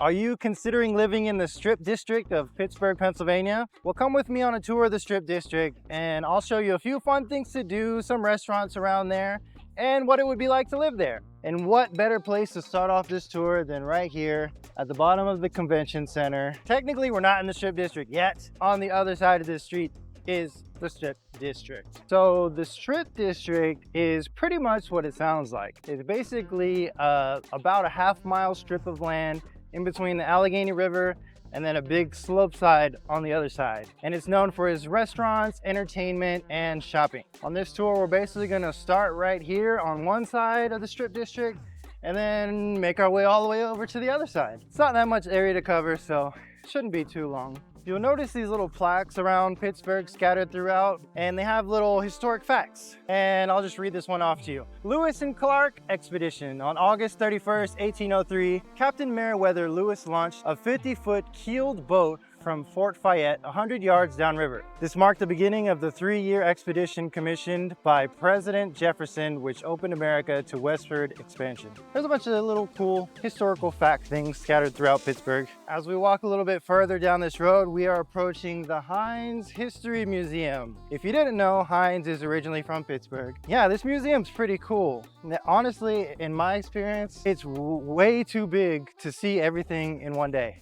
Are you considering living in the Strip District of Pittsburgh, Pennsylvania? Well, come with me on a tour of the Strip District and I'll show you a few fun things to do, some restaurants around there, and what it would be like to live there. And what better place to start off this tour than right here at the bottom of the convention center. Technically, we're not in the Strip District yet. On the other side of this street is the Strip District. So the Strip District is pretty much what it sounds like. It's basically about a half-mile strip of land in between the Allegheny River and then a big slope side on the other side. And it's known for its restaurants, entertainment, and shopping. On this tour, we're basically gonna start right here on one side of the Strip District and then make our way all the way over to the other side. It's not that much area to cover, so it shouldn't be too long. You'll notice these little plaques around Pittsburgh scattered throughout, and they have little historic facts. And I'll just read this one off to you. Lewis and Clark Expedition. On August 31st, 1803, Captain Meriwether Lewis launched a 50-foot keeled boat from Fort Fayette, 100 yards downriver. This marked the beginning of the 3-year expedition commissioned by President Jefferson, which opened America to westward expansion. There's a bunch of little cool historical fact things scattered throughout Pittsburgh. As we walk a little bit further down this road, we are approaching the Heinz History Museum. If you didn't know, Heinz is originally from Pittsburgh. Yeah, this museum's pretty cool. Honestly, in my experience, it's way too big to see everything in one day.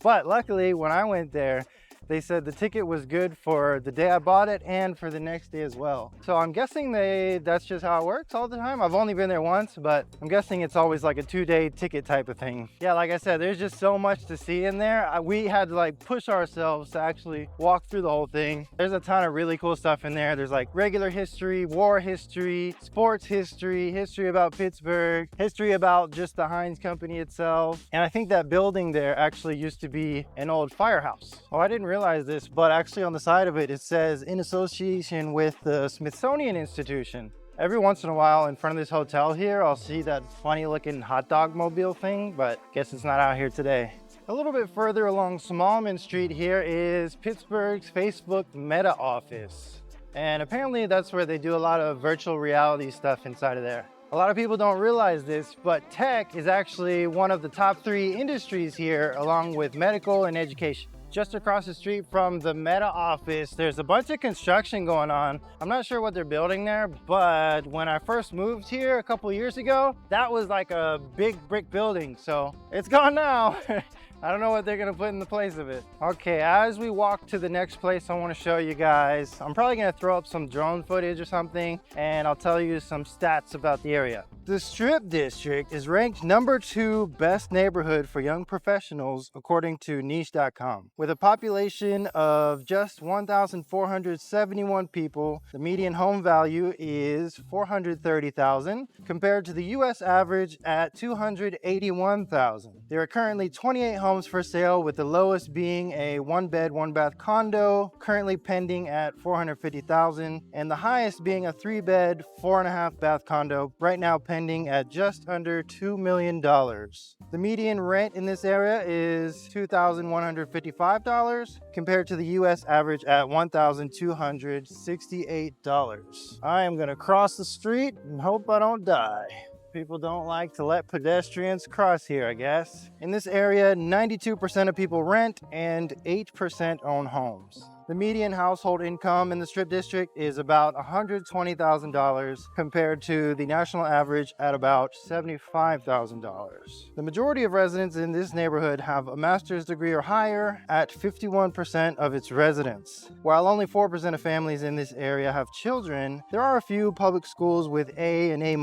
But luckily, when I went there, they said the ticket was good for the day I bought it and for the next day as well. So I'm guessing that's just how it works all the time. I've only been there once, but I'm guessing it's always like a 2-day ticket type of thing. Yeah, like I said, there's just so much to see in there. We had to like push ourselves to actually walk through the whole thing. There's a ton of really cool stuff in there. There's like regular history, war history, sports history, history about Pittsburgh, history about just the Heinz company itself. And I think that building there actually used to be an old firehouse. Oh, I didn't realize this, but actually on the side of it, it says in association with the Smithsonian Institution. Every once in a while in front of this hotel here, I'll see that funny looking hot dog mobile thing, but guess it's not out here today. A little bit further along Smallman Street here is Pittsburgh's Facebook Meta office. And apparently that's where they do a lot of virtual reality stuff inside of there. A lot of people don't realize this, but tech is actually one of the top 3 industries here, along with medical and education. Just across the street from the Meta office, there's a bunch of construction going on. I'm not sure what they're building there, but when I first moved here a couple years ago, that was like a big brick building, so it's gone now. I don't know what they're gonna put in the place of it. Okay, as we walk to the next place I wanna show you guys, I'm probably gonna throw up some drone footage or something, and I'll tell you some stats about the area. The Strip District is ranked number 2 best neighborhood for young professionals according to niche.com. With a population of just 1,471 people, the median home value is $430,000 compared to the US average at $281,000. There are currently 28 homes for sale, with the lowest being a 1-bed, 1-bath condo currently pending at $450,000, and the highest being a 3-bed, 4.5-bath condo right now pending at just under $2 million. The median rent in this area is $2,155 compared to the US average at $1,268. I am gonna cross the street and hope I don't die. People don't like to let pedestrians cross here, I guess. In this area, 92% of people rent and 8% own homes. The median household income in the Strip District is about $120,000 compared to the national average at about $75,000. The majority of residents in this neighborhood have a master's degree or higher at 51% of its residents. While only 4% of families in this area have children, there are a few public schools with A and A-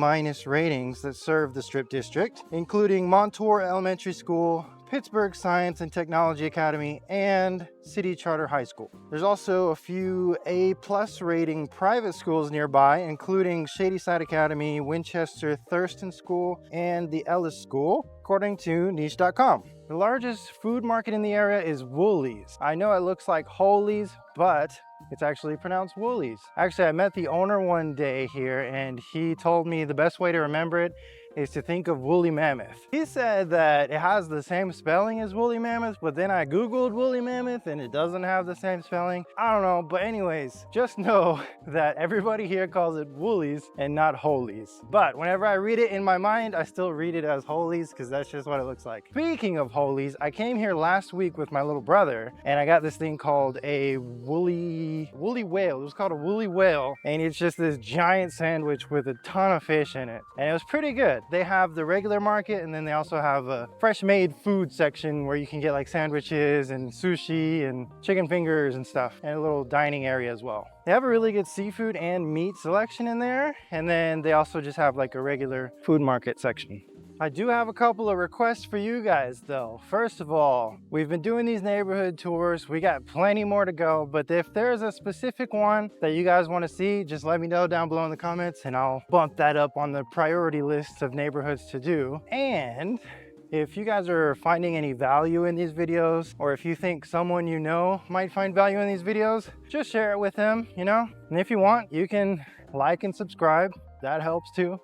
ratings that serve the Strip District, including Montour Elementary School, Pittsburgh Science and Technology Academy, and City Charter High School. There's also a few A+ rating private schools nearby, including Shadyside Academy, Winchester Thurston School, and the Ellis School, according to niche.com. The largest food market in the area is Wholeys. I know it looks like Wholeys, but it's actually pronounced Wholeys. Actually, I met the owner one day here and he told me the best way to remember it is to think of woolly mammoth. He said that it has the same spelling as woolly mammoth, but then I googled woolly mammoth and it doesn't have the same spelling. I don't know, but anyways, just know that everybody here calls it Wholeys and not Holies. But whenever I read it in my mind, I still read it as Holies because that's just what it looks like. Speaking of Holies, I came here last week with my little brother and I got this thing called a woolly whale. It was called a woolly whale, and it's just this giant sandwich with a ton of fish in it, and it was pretty good. They have the regular market and then they also have a fresh made food section where you can get like sandwiches and sushi and chicken fingers and stuff, and a little dining area as well. They have a really good seafood and meat selection in there, and then they also just have like a regular food market section. I do have a couple of requests for you guys though. First of all, we've been doing these neighborhood tours. We got plenty more to go, but if there's a specific one that you guys want to see, just let me know down below in the comments and I'll bump that up on the priority list of neighborhoods to do. And if you guys are finding any value in these videos, or if you think someone you know might find value in these videos, just share it with them, you know? And if you want, you can like and subscribe. That helps too.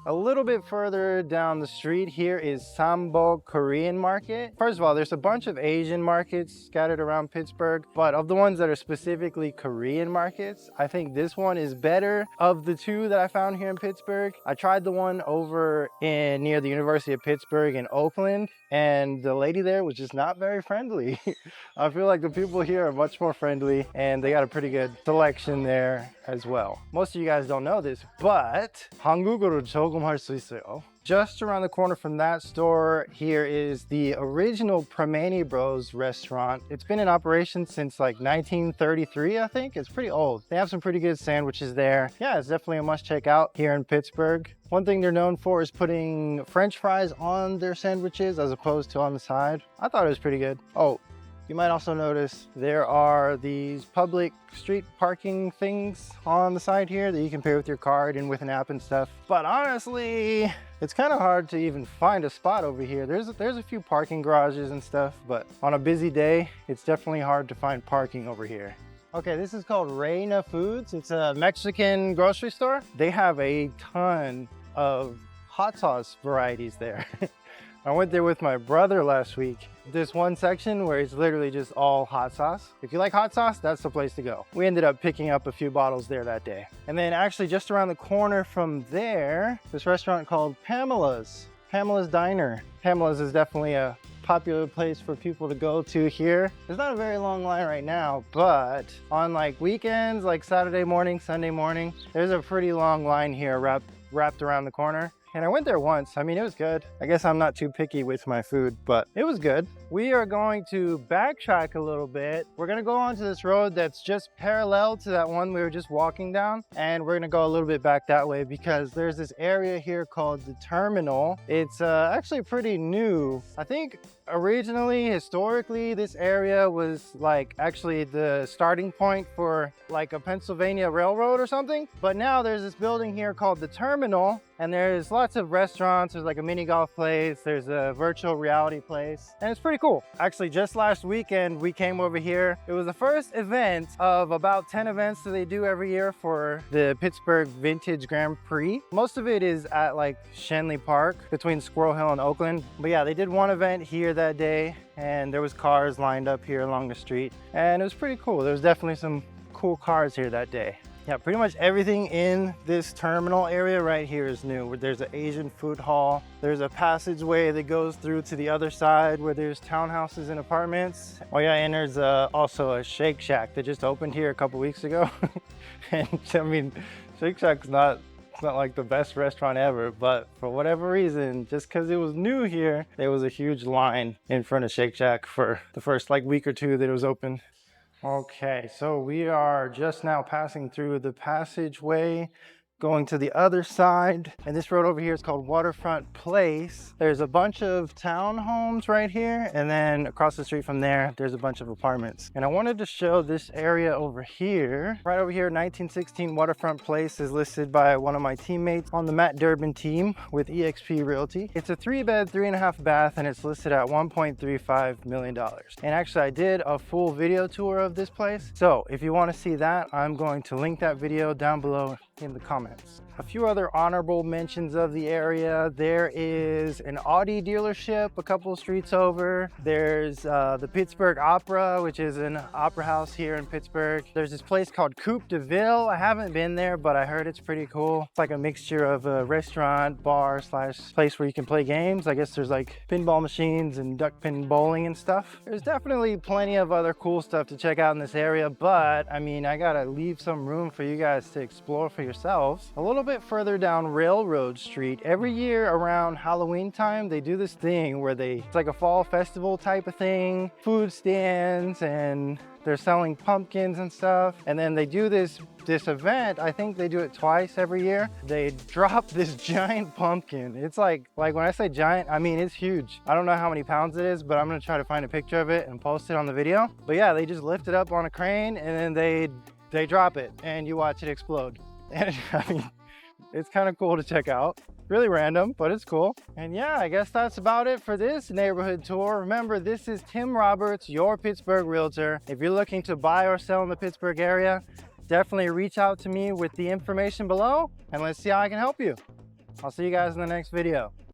A little bit further down the street here is Sambok Korean market. First of all, there's a bunch of Asian markets scattered around Pittsburgh, but of the ones that are specifically Korean markets, I think this one is better of the two that I found here in Pittsburgh. I tried the one over near the University of Pittsburgh in Oakland, and the lady there was just not very friendly. I feel like the people here are much more friendly, and they got a pretty good selection there as well. Most of you guys don't know this, but 한국어로 조금 할 수 있어요. Just around the corner from that store here is the original Primanti Bros restaurant. It's been in operation since like 1933, I think. It's pretty old. They have some pretty good sandwiches there. Yeah, it's definitely a must check out here in Pittsburgh. One thing they're known for is putting French fries on their sandwiches as opposed to on the side. I thought it was pretty good. Oh, you might also notice there are these public street parking things on the side here that you can pay with your card and with an app and stuff. But honestly, it's kind of hard to even find a spot over here. There's a few parking garages and stuff, but on a busy day, it's definitely hard to find parking over here. Okay, this is called Reyna Foods. It's a Mexican grocery store. They have a ton of hot sauce varieties there. I went there with my brother last week. This one section where it's literally just all hot sauce. If you like hot sauce, that's the place to go. We ended up picking up a few bottles there that day. And then actually just around the corner from there, this restaurant called Pamelas. Pamelas Diner. Pamelas is definitely a popular place for people to go to here. There's not a very long line right now, but on like weekends, like Saturday morning, Sunday morning, there's a pretty long line here wrapped around the corner. And I went there once. I mean, it was good. I guess I'm not too picky with my food, but it was good. We are going to backtrack a little bit. We're gonna go onto this road that's just parallel to that one we were just walking down. And we're gonna go a little bit back that way because there's this area here called the terminal. It's actually pretty new. I think originally, historically, this area was like actually the starting point for like a Pennsylvania railroad or something. But now there's this building here called the terminal, and there's lots of restaurants. There's like a mini golf place. There's a virtual reality place, and it's pretty cool. Actually, just last weekend, we came over here. It was the first event of about 10 events that they do every year for the Pittsburgh Vintage Grand Prix. Most of it is at like Shenley Park between Squirrel Hill and Oakland. But yeah, they did one event here that day, and there was cars lined up here along the street, and it was pretty cool. There was definitely some cool cars here that day. Yeah, pretty much everything in this terminal area right here is new. There's an Asian food hall. There's a passageway that goes through to the other side where there's townhouses and apartments. Oh yeah, and there's also a Shake Shack that just opened here a couple weeks ago. And I mean, Shake Shack's not like the best restaurant ever, but for whatever reason, just because it was new here, there was a huge line in front of Shake Shack for the first like week or two that it was open. Okay, so we are just now passing through the passageway going to the other side. And this road over here is called Waterfront Place. There's a bunch of townhomes right here, and then across the street from there, there's a bunch of apartments. And I wanted to show this area over here. Right over here, 1916 Waterfront Place is listed by one of my teammates on the Matt Durbin team with eXp Realty. It's a 3-bed, 3.5 bath, and it's listed at $1.35 million. And actually, I did a full video tour of this place. So if you want to see that, I'm going to link that video down below in the comments. A few other honorable mentions of the area. There is an Audi dealership a couple of streets over. There's the Pittsburgh Opera, which is an opera house here in Pittsburgh. There's this place called Coupe de Ville. I haven't been there, but I heard it's pretty cool. It's like a mixture of a restaurant, bar slash place where you can play games. I guess there's like pinball machines and duck pin bowling and stuff. There's definitely plenty of other cool stuff to check out in this area, but I mean, I gotta leave some room for you guys to explore for yourselves. A little bit further down Railroad Street, every year around Halloween time, they do this thing where it's like a fall festival type of thing, food stands, and they're selling pumpkins and stuff. And then they do this event. I think they do it twice every year. They drop this giant pumpkin. It's like when I say giant, I mean it's huge. I don't know how many pounds it is, but I'm gonna try to find a picture of it and post it on the video. But yeah, they just lift it up on a crane and then they drop it and you watch it explode. And I mean, it's kind of cool to check out. Really random, but it's cool. And yeah, I guess that's about it for this neighborhood tour. Remember, this is Tim Roberts, your Pittsburgh realtor. If you're looking to buy or sell in the Pittsburgh area, definitely reach out to me with the information below and let's see how I can help you. I'll see you guys in the next video.